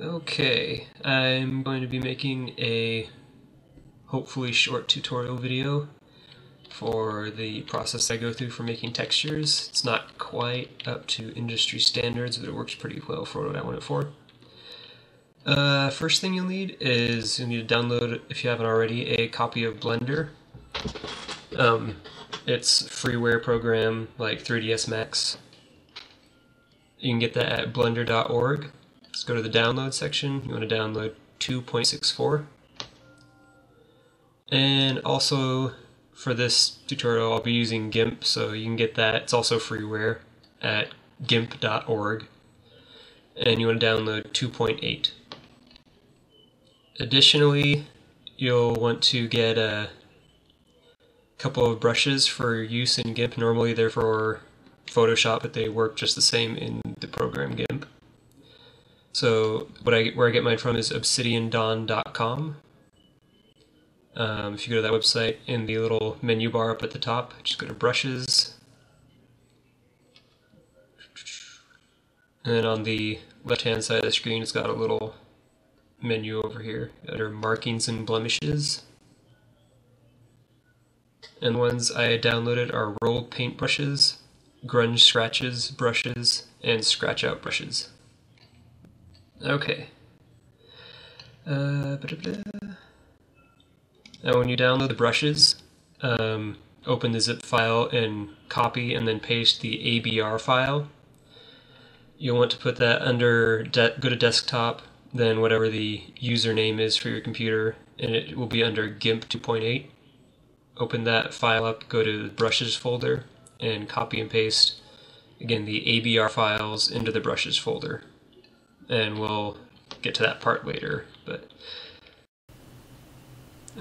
Okay, I'm going to be making a hopefully short tutorial video for the process I go through for making textures. It's not quite up to industry standards, but it works pretty well for what I want it for. First thing you'll need is you'll need to download, if you haven't already, a copy of Blender. It's a freeware program like 3ds Max. You can get that at blender.org. Let's go to the download section. You want to download 2.64. And also for this tutorial I'll be using Gimp, so you can get that. It's also freeware at gimp.org. And you want to download 2.8. Additionally, you'll want to get a couple of brushes for use in Gimp. Normally they're for Photoshop, but they work just the same in the program Gimp. So where I get mine from is obsidiandawn.com. If you go to that website, in the little menu bar up at the top, just go to brushes. And then on the left-hand side of the screen, it's got a little menu over here under markings and blemishes. And the ones I downloaded are rolled paint brushes, grunge scratches brushes, and scratch out brushes. Okay. Now when you download the brushes, open the zip file and copy and then paste the ABR file. You'll want to put that under, go to desktop, then whatever the username is for your computer, and it will be under GIMP 2.8. Open that file up, go to the brushes folder, and copy and paste, again, the ABR files into the brushes folder. And we'll get to that part later. But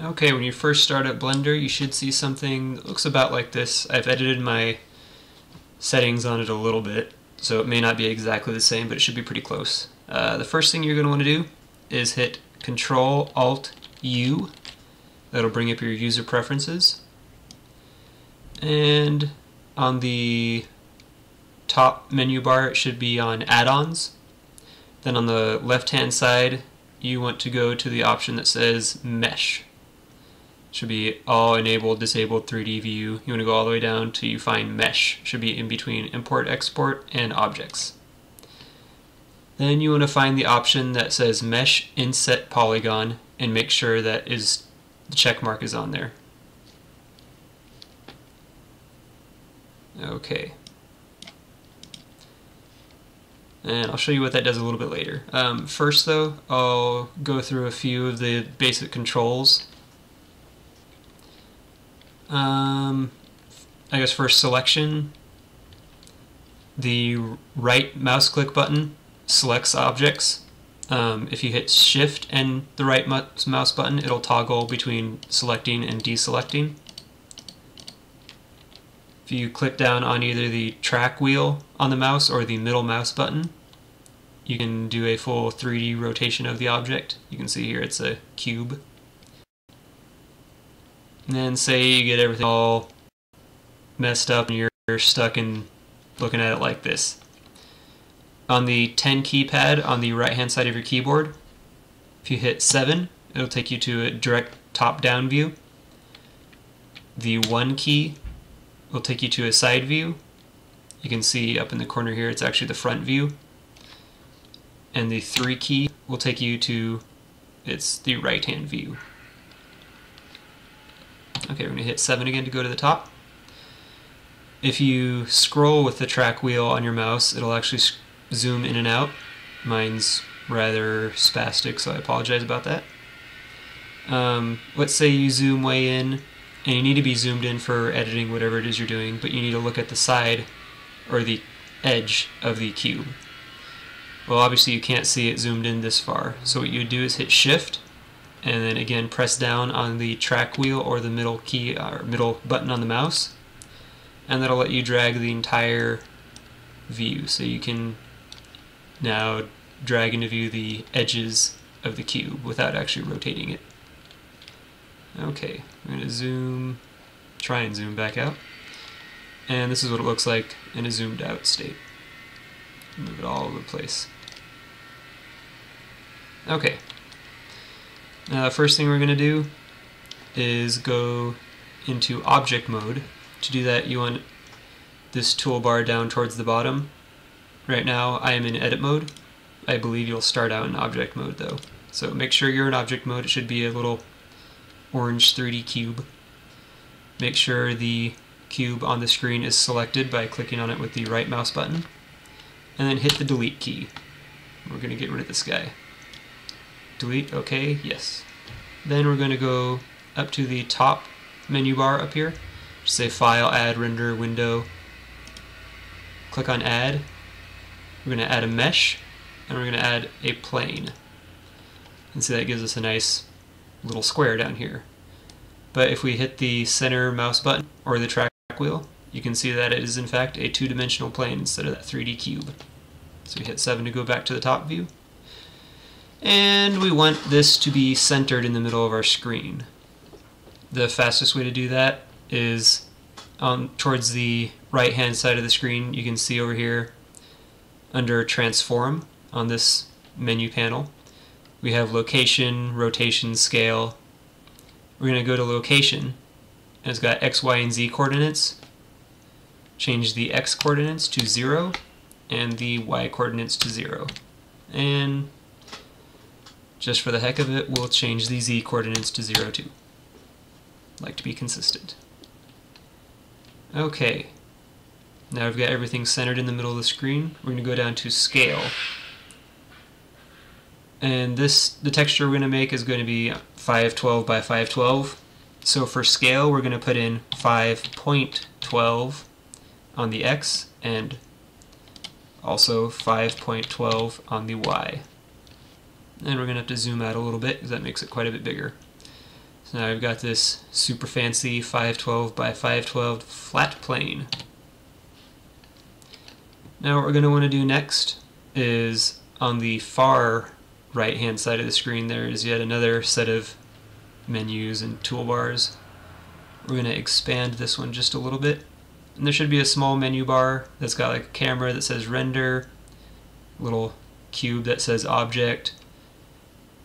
okay, when you first start up Blender, you should see something that looks about like this. I've edited my settings on it a little bit, so it may not be exactly the same, but it should be pretty close. The first thing you're going to want to do is hit Control-Alt-U. That'll bring up your user preferences. And on the top menu bar, it should be on Add-ons. Then on the left-hand side, you want to go to the option that says Mesh. It should be all enabled, disabled 3D view. You want to go all the way down till you find Mesh. It should be in between Import, Export, and Objects. Then you want to find the option that says Mesh Inset Polygon and make sure that the check mark is on there. Okay. And I'll show you what that does a little bit later. First though, I'll go through a few of the basic controls. I guess for selection, the right mouse click button selects objects. If you hit Shift and the right mouse button, it'll toggle between selecting and deselecting. If you click down on either the track wheel on the mouse or the middle mouse button, you can do a full 3D rotation of the object. You can see here it's a cube. And then say you get everything all messed up and you're stuck in looking at it like this. On the 10 keypad on the right hand side of your keyboard, if you hit 7, it'll take you to a direct top-down view. The 1 key will take you to a side view. You can see up in the corner here it's actually the front view. And the 3 key will take you to the right hand view. Okay, we're going to hit 7 again to go to the top. If you scroll with the track wheel on your mouse, it'll actually zoom in and out. Mine's rather spastic, so I apologize about that. Let's say you zoom way in, and you need to be zoomed in for editing whatever it is you're doing, but you need to look at the side or the edge of the cube. Well, obviously you can't see it zoomed in this far, so what you would do is hit Shift and then again press down on the track wheel or the middle key or middle button on the mouse, and that'll let you drag the entire view, so you can now drag into view the edges of the cube without actually rotating it. Okay, I'm going to try and zoom back out. And this is what it looks like in a zoomed out state. Move it all over the place. Okay. Now the first thing we're going to do is go into object mode. To do that, you want this toolbar down towards the bottom. Right now I am in edit mode. I believe you'll start out in object mode though. So make sure you're in object mode. It should be a little orange 3D cube. Make sure the cube on the screen is selected by clicking on it with the right mouse button. And then hit the delete key. We're going to get rid of this guy. Delete, okay, yes. Then we're going to go up to the top menu bar up here. Just say File, Add, Render, Window. Click on Add. We're going to add a mesh, and we're going to add a plane. And so that gives us a nice little square down here. But if we hit the center mouse button or the track wheel, you can see that it is in fact a two-dimensional plane instead of that 3D cube. So we hit 7 to go back to the top view. And we want this to be centered in the middle of our screen. The fastest way to do that is towards the right hand side of the screen. You can see over here under Transform on this menu panel, we have Location, Rotation, Scale. We're going to go to Location, and it's got X, Y, and Z coordinates. Change the X coordinates to 0 and the Y coordinates to 0. And just for the heck of it, we'll change the Z coordinates to 0 too. Like to be consistent. Okay. Now we've got everything centered in the middle of the screen. We're going to go down to Scale. And the texture we're going to make is going to be 512 by 512. So for scale, we're going to put in 5.12 on the X and also 5.12 on the Y. And we're going to have to zoom out a little bit because that makes it quite a bit bigger. So now we've got this super fancy 512 by 512 flat plane. Now what we're going to want to do next is on the far right hand side of the screen there is yet another set of menus and toolbars. We're going to expand this one just a little bit. And there should be a small menu bar that's got like a camera that says render, little cube that says object.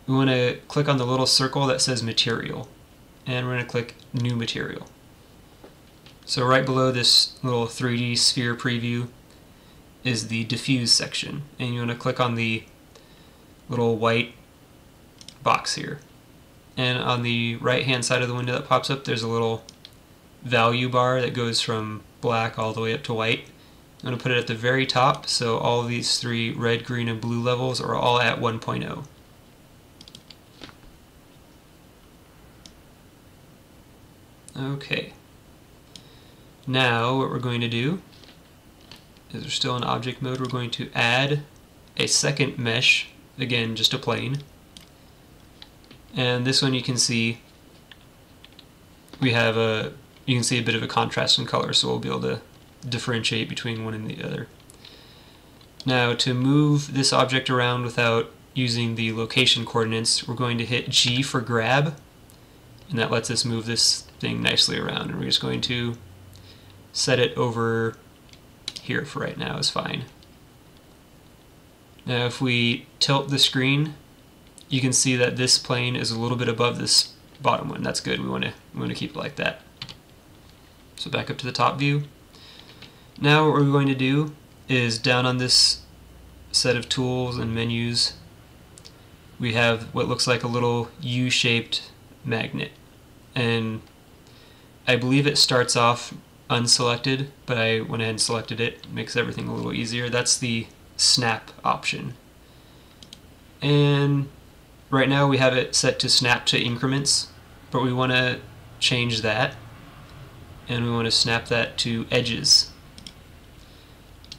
We want to click on the little circle that says material, and we're going to click new material. So right below this little 3D sphere preview is the diffuse section, and you want to click on the little white box here. And on the right hand side of the window that pops up, there's a little value bar that goes from black all the way up to white. I'm going to put it at the very top, so all of these three red, green, and blue levels are all at 1.0. Okay. Now what we're going to do is we're still in object mode. We're going to add a second mesh, again just a plane. And this one you can see we have you can see a bit of a contrast in color, so we'll be able to differentiate between one and the other. Now to move this object around without using the location coordinates, we're going to hit G for grab, and that lets us move this thing nicely around. And we're just going to set it over here for right now is fine. Now if we tilt the screen, you can see that this plane is a little bit above this bottom one. That's good. We want to keep it like that. So back up to the top view. Now what we're going to do is down on this set of tools and menus, we have what looks like a little U-shaped magnet. And I believe it starts off unselected, but I went ahead and selected it. It makes everything a little easier. That's the snap option. And right now we have it set to snap to increments, but we want to change that, and we want to snap that to edges.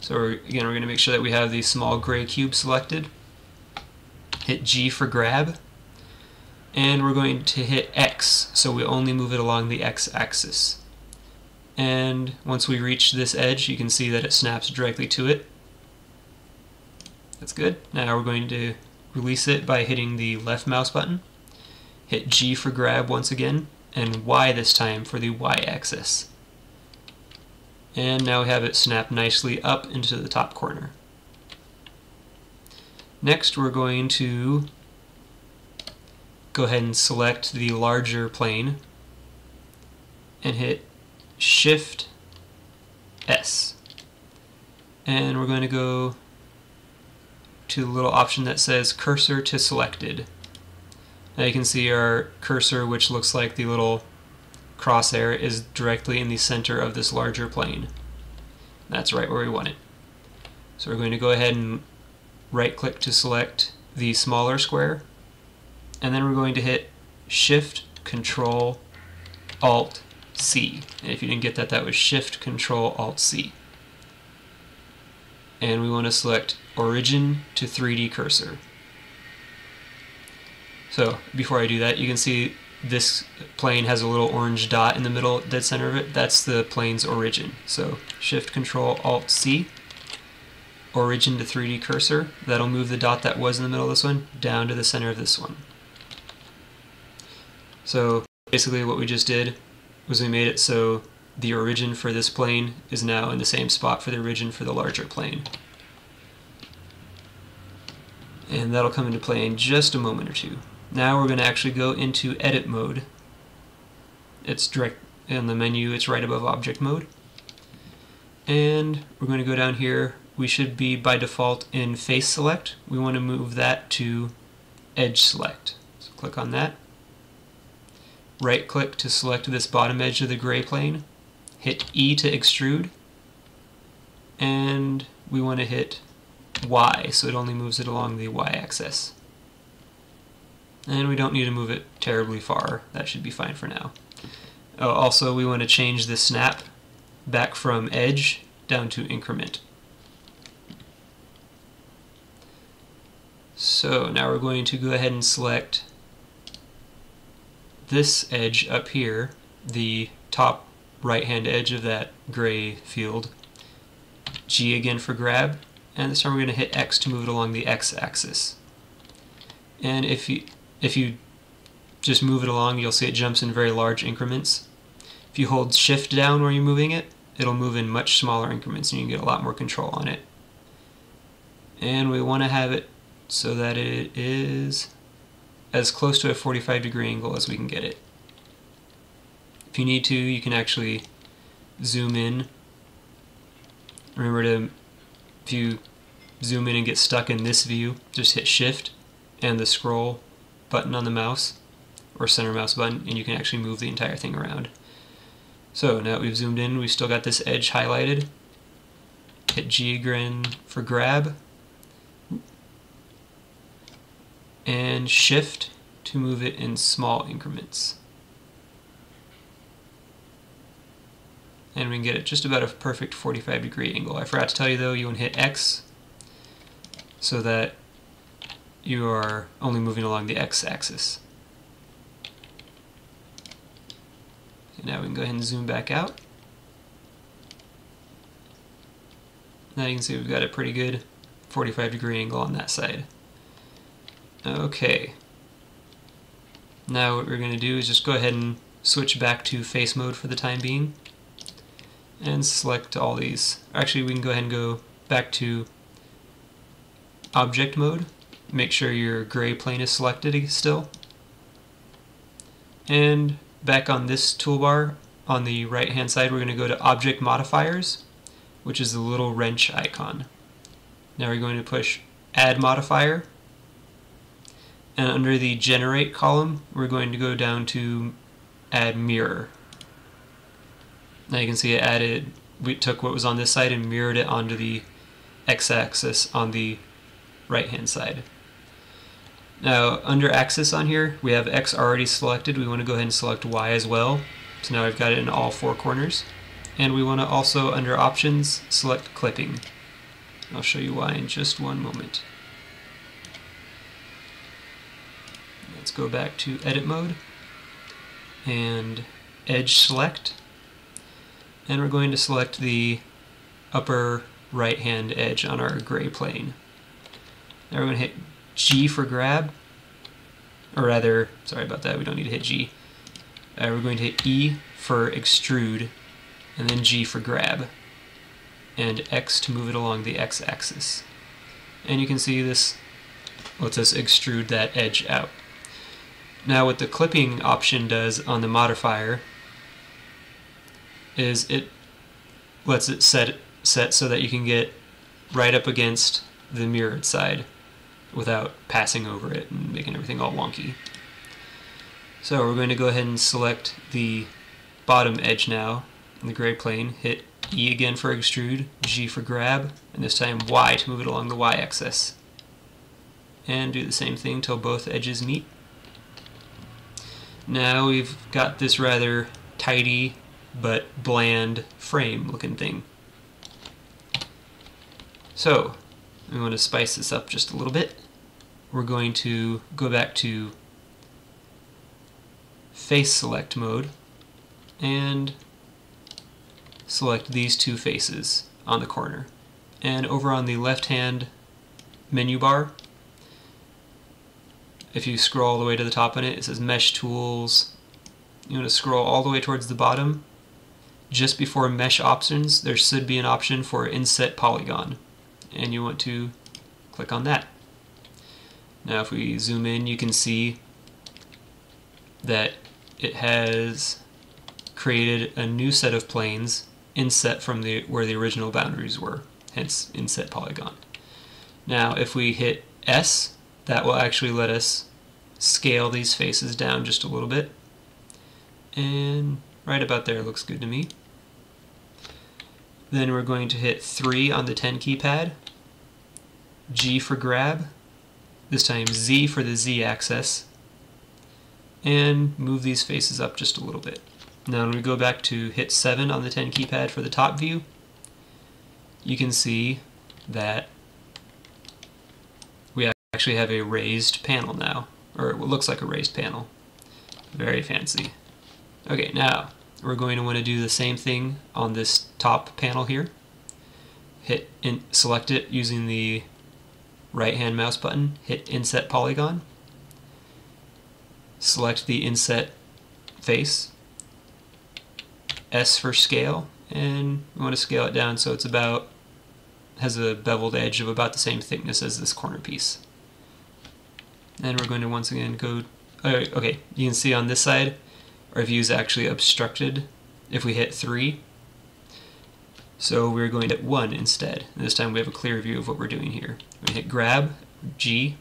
So we're going to make sure that we have the small gray cube selected. Hit G for grab, and we're going to hit X, so we only move it along the X axis. And once we reach this edge, you can see that it snaps directly to it. That's good. Now we're going to release it by hitting the left mouse button. Hit G for grab once again, and Y this time for the Y axis. And now we have it snap nicely up into the top corner. Next we're going to go ahead and select the larger plane and hit Shift S. And we're going to go to the little option that says Cursor to Selected. Now you can see our cursor, which looks like the little crosshair, is directly in the center of this larger plane. That's right where we want it. So we're going to go ahead and right-click to select the smaller square, and then we're going to hit Shift, Control, Alt, C. And if you didn't get that, that was Shift, Control, Alt, C. And we want to select Origin to 3D Cursor. So before I do that, you can see this plane has a little orange dot in the middle, dead center of it. That's the plane's origin. So Shift, Control, Alt, C. Origin to 3D Cursor. That'll move the dot that was in the middle of this one down to the center of this one. So basically what we just did was we made it so the origin for this plane is now in the same spot for the origin for the larger plane. And that'll come into play in just a moment or two. Now we're going to actually go into edit mode. It's direct in the menu, it's right above object mode. And we're going to go down here. We should be by default in face select. We want to move that to edge select. So click on that. Right click to select this bottom edge of the gray plane. Hit E to extrude. And we want to hit Y, so it only moves it along the Y axis. And we don't need to move it terribly far. That should be fine for now. Also, we want to change the snap back from edge down to increment. So now we're going to go ahead and select this edge up here, the top right hand edge of that gray field. G again for grab, and this time we're going to hit X to move it along the X axis. And if you just move it along, you'll see it jumps in very large increments. If you hold Shift down where you're moving it, it'll move in much smaller increments and you can get a lot more control on it. And we want to have it so that it is as close to a 45-degree angle as we can get it. If you need to, you can actually zoom in. Remember to, if you zoom in and get stuck in this view, just hit Shift and the scroll button on the mouse, or center mouse button, and you can actually move the entire thing around. So now that we've zoomed in, we've still got this edge highlighted. Hit G again for grab, and Shift to move it in small increments. And we can get it just about a perfect 45-degree angle. I forgot to tell you though, you want to hit X so that you are only moving along the X axis. And now we can go ahead and zoom back out. Now you can see we've got a pretty good 45-degree angle on that side. Okay. Now what we're going to do is just go ahead and switch back to face mode for the time being. And select all these. Actually, we can go ahead and go back to object mode. Make sure your gray plane is selected still. And back on this toolbar on the right hand side, we're going to go to Object Modifiers, which is the little wrench icon. Now we're going to push Add Modifier, and under the Generate column we're going to go down to Add Mirror. Now you can see it added, we took what was on this side and mirrored it onto the x-axis on the right hand side. Now under axis on here we have X already selected. We want to go ahead and select Y as well. So now I've got it in all four corners. And we want to also under options select clipping. I'll show you why in just one moment. Let's go back to edit mode and edge select. And we're going to select the upper right hand edge on our gray plane. Now we're going to hit G for grab, or rather, sorry about that, we don't need to hit G. We're going to hit E for extrude, and then G for grab, and X to move it along the X axis. And you can see this lets us extrude that edge out. Now what the clipping option does on the modifier is it lets it set so that you can get right up against the mirrored side without passing over it and making everything all wonky. So we're going to go ahead and select the bottom edge now in the gray plane, hit E again for extrude, G for grab, and this time Y to move it along the Y-axis. And do the same thing till both edges meet. Now we've got this rather tidy but bland frame looking thing. So we want to spice this up just a little bit. We're going to go back to face select mode and select these two faces on the corner. And over on the left hand menu bar, if you scroll all the way to the top on it, it says Mesh Tools. You want to scroll all the way towards the bottom. Just before Mesh Options, there should be an option for Inset Polygon, and you want to click on that. Now if we zoom in, you can see that it has created a new set of planes inset from where the original boundaries were, hence Inset Polygon. Now if we hit S, that will actually let us scale these faces down just a little bit, and right about there looks good to me. Then we're going to hit 3 on the 10 keypad, G for grab, this time Z for the Z axis, and move these faces up just a little bit. Now when we go back to hit 7 on the 10 keypad for the top view, you can see that we actually have a raised panel now, or it looks like a raised panel. Very fancy. Okay, now we're going to want to do the same thing on this top panel here. Select it using the right hand mouse button, hit Inset Polygon, select the inset face, S for scale, and we want to scale it down so it's has a beveled edge of about the same thickness as this corner piece. And we're going to once again go, okay, you can see on this side our view is actually obstructed if we hit 3. So we're going to hit 1 instead. And this time we have a clear view of what we're doing here. We hit grab, G,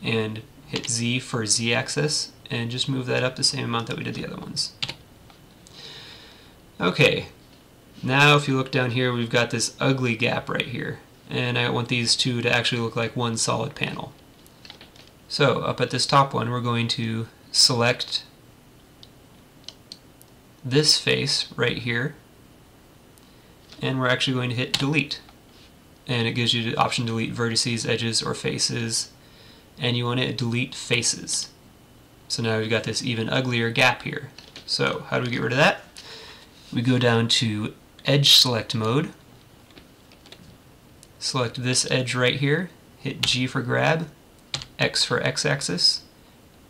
and hit Z for Z axis, and just move that up the same amount that we did the other ones. Okay, now if you look down here, we've got this ugly gap right here, and I want these two to actually look like one solid panel. So up at this top one, we're going to select this face right here, and we're actually going to hit delete, and it gives you the option to delete vertices, edges, or faces, and you want to delete faces. So now we've got this even uglier gap here. So how do we get rid of that? We go down to edge select mode, select this edge right here, hit G for grab, X for x-axis,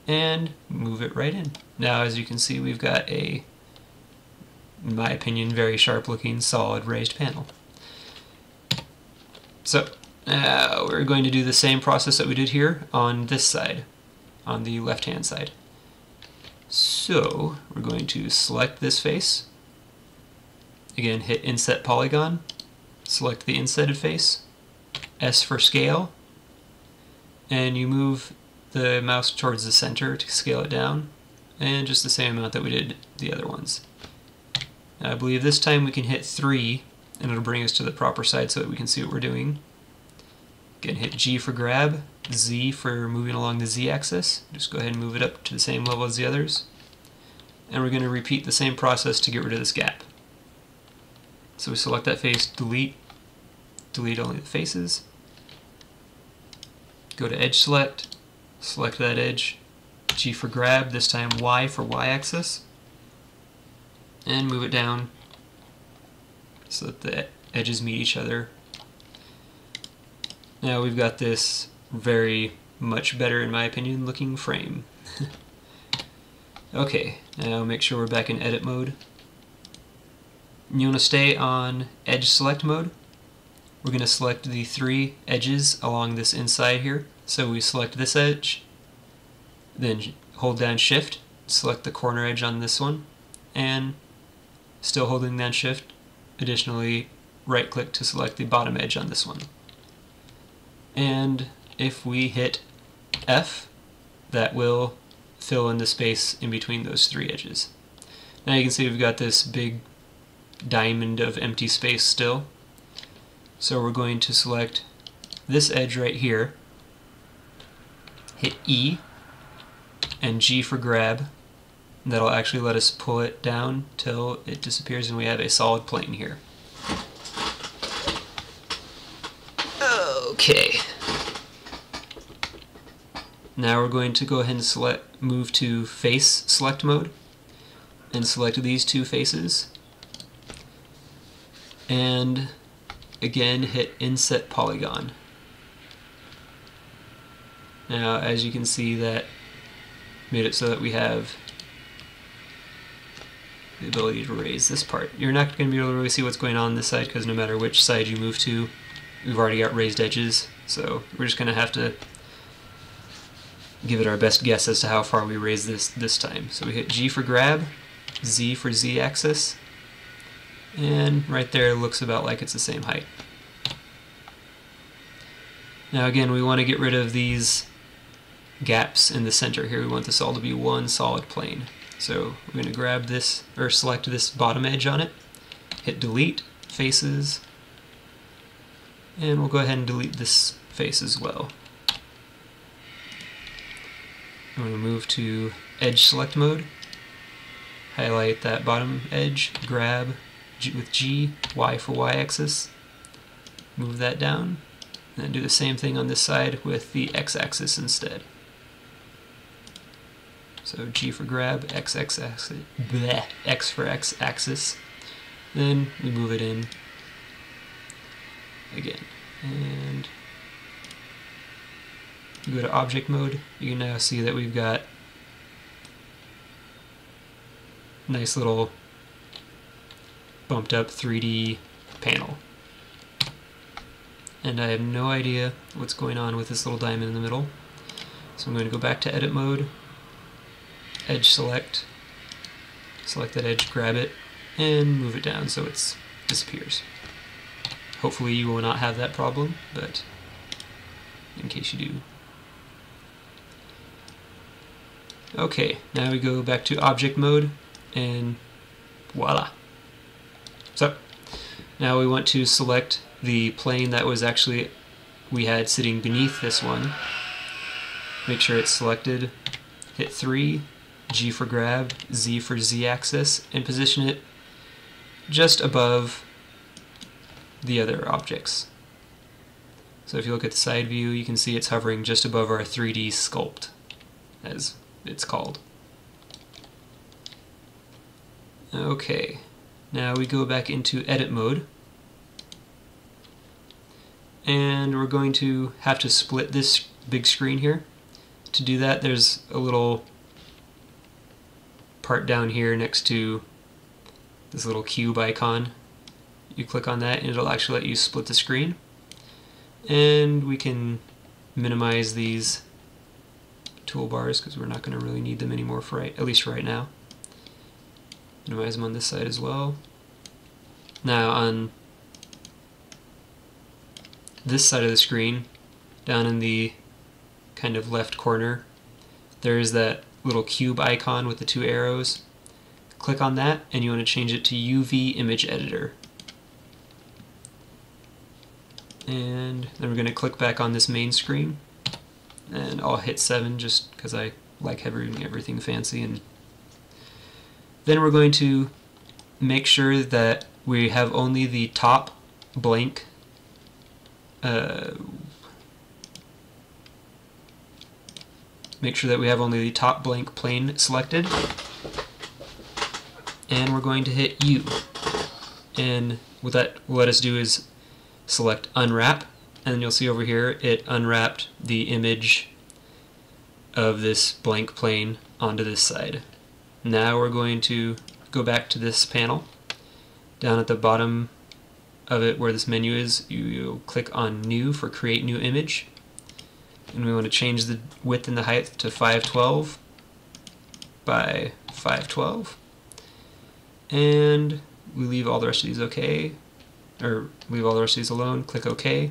and move it right in. Now as you can see, we've got a, in my opinion, very sharp looking solid raised panel. So now we're going to do the same process that we did here on this side, on the left hand side. So we're going to select this face, again hit Inset Polygon, select the insetted face, S for scale, and you move the mouse towards the center to scale it down, and just the same amount that we did the other ones. Now I believe this time we can hit 3 and it'll bring us to the proper side so that we can see what we're doing. Again, hit G for grab, Z for moving along the Z axis. Just go ahead and move it up to the same level as the others. And we're going to repeat the same process to get rid of this gap. So we select that face, delete only the faces. Go to edge select, select that edge, G for grab, this time Y for Y-axis, and move it down so that the edges meet each other. Now we've got this very much better, in my opinion, looking frame. Okay, now make sure we're back in edit mode. You want to stay on edge select mode. We're going to select the 3 edges along this inside here. So we select this edge, then hold down Shift, select the corner edge on this one, and still holding down Shift, additionally right click to select the bottom edge on this one. And if we hit F, that will fill in the space in between those three edges. Now you can see we've got this big diamond of empty space still. So we're going to select this edge right here, hit E and G for grab. That'll actually let us pull it down till it disappears and we have a solid plane here. Okay. Now we're going to go ahead and move to face select mode and select these two faces. And again hit inset polygon. Now as you can see, that made it so that we have the ability to raise this part. You're not going to be able to really see what's going on this side because no matter which side you move to, we've already got raised edges, so we're just going to have to give it our best guess as to how far we raise this time. So we hit G for grab, Z for Z axis, and right there it looks about like it's the same height. Now again, we want to get rid of these gaps in the center here. We want this all to be one solid plane. So we're going to grab this, or select this bottom edge on it, hit delete, faces, and we'll go ahead and delete this face as well. I'm going to move to edge select mode, highlight that bottom edge, grab with G, Y for Y axis, move that down, and then do the same thing on this side with the X axis instead. So G for grab, X axis, bleh, X for X axis, then we move it in again. And you go to object mode, you can now see that we've got nice little bumped up 3D panel. And I have no idea what's going on with this little diamond in the middle. So I'm going to go back to edit mode, edge select, select that edge, grab it, and move it down so it disappears. Hopefully you will not have that problem, but in case you do. Okay, now we go back to object mode, and voila. So, now we want to select the plane that was actually we had sitting beneath this one. Make sure it's selected, hit 3, G for grab, Z for Z axis, and position it just above the other objects. So if you look at the side view, you can see it's hovering just above our 3D sculpt, as it's called. Okay, now we go back into edit mode, and we're going to have to split this big screen here. To do that, there's a little part down here next to this little cube icon. You click on that and it'll actually let you split the screen. And we can minimize these toolbars because we're not going to really need them anymore for at least right now. Minimize them on this side as well. Now on this side of the screen, down in the kind of left corner, there's that little cube icon with the two arrows. Click on that and you want to change it to UV image editor. And then we're going to click back on this main screen, and I'll hit 7 just because I like having everything fancy. And then we're going to make sure that we have only the top blank make sure that we have only the top blank plane selected, and we're going to hit U, and what that will let us do is select unwrap, and you'll see over here it unwrapped the image of this blank plane onto this side. Now we're going to go back to this panel. Down at the bottom of it where this menu is, you'll click on new for create new image, and we want to change the width and the height to 512, by 512. And we leave all the rest of these okay, or leave all the rest of these alone, click OK.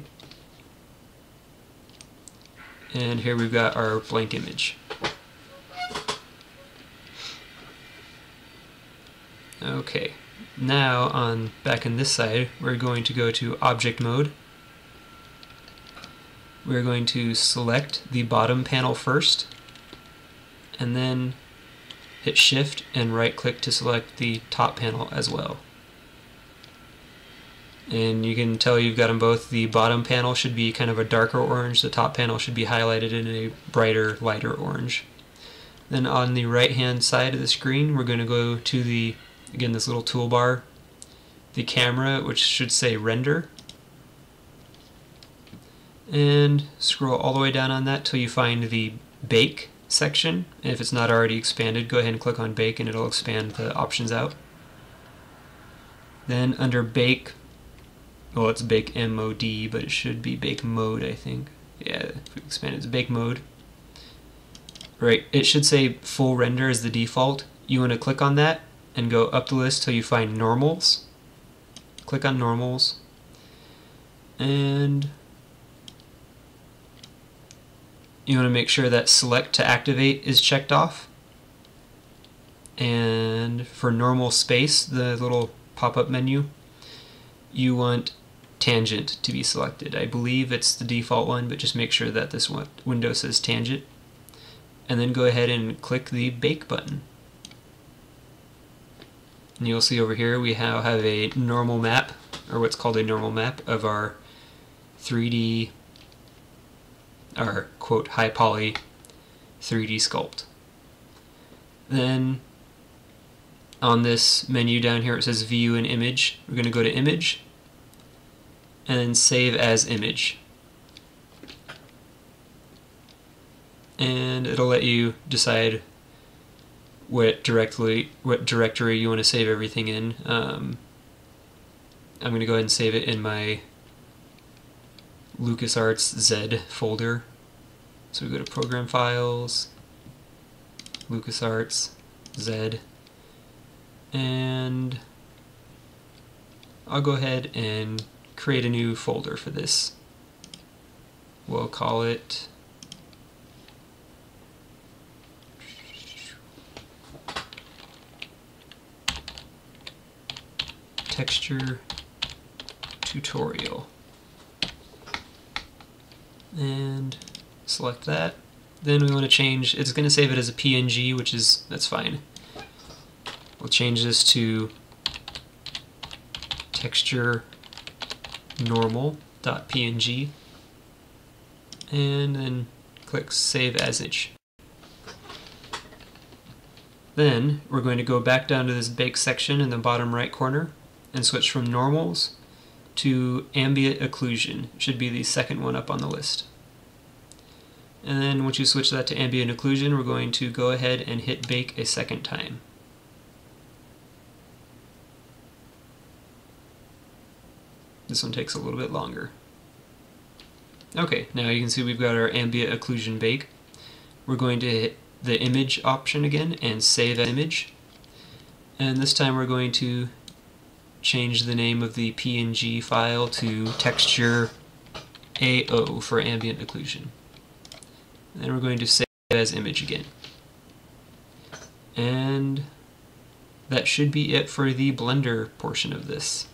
And here we've got our blank image. Okay, now back on this side, we're going to go to Object Mode. We're going to select the bottom panel first, and then hit Shift and right click to select the top panel as well. And you can tell you've got them both. The bottom panel should be kind of a darker orange, the top panel should be highlighted in a brighter, lighter orange. Then on the right hand side of the screen, we're going to go to the, again, this little toolbar, the camera, which should say render, and scroll all the way down on that till you find the bake section. And if it's not already expanded, go ahead and click on bake and it'll expand the options out. Then under bake, well, it's bake MOD, but it should be bake mode, I think. Yeah, if we expand it to bake mode. Right, it should say full render as the default. You want to click on that and go up the list till you find normals. Click on normals, and you want to make sure that select to activate is checked off. And for normal space, the little pop-up menu, you want tangent to be selected. I believe it's the default one, but just make sure that this window says tangent. And then go ahead and click the bake button. And you'll see over here we have a normal map, or what's called a normal map, of our 3D, our quote high poly 3D sculpt. Then on this menu down here it says view an image. We're going to go to image and then save as image. And it'll let you decide what directory you want to save everything in. I'm going to go ahead and save it in my LucasArts Z folder. So we go to Program Files, LucasArts, Z, and I'll go ahead and create a new folder for this. We'll call it Texture Tutorial, and select that. Then we want to change, it's going to save it as a PNG, that's fine. We'll change this to texture normal.png, and then click save as image. Then we're going to go back down to this bake section in the bottom right corner and switch from normals to ambient occlusion. It should be the second one up on the list. And then once you switch that to ambient occlusion, we're going to go ahead and hit bake a second time. This one takes a little bit longer. Okay, now you can see we've got our ambient occlusion bake. We're going to hit the image option again and save that image. And this time we're going to change the name of the PNG file to texture AO for ambient occlusion. And then we're going to save it as image again. And that should be it for the Blender portion of this.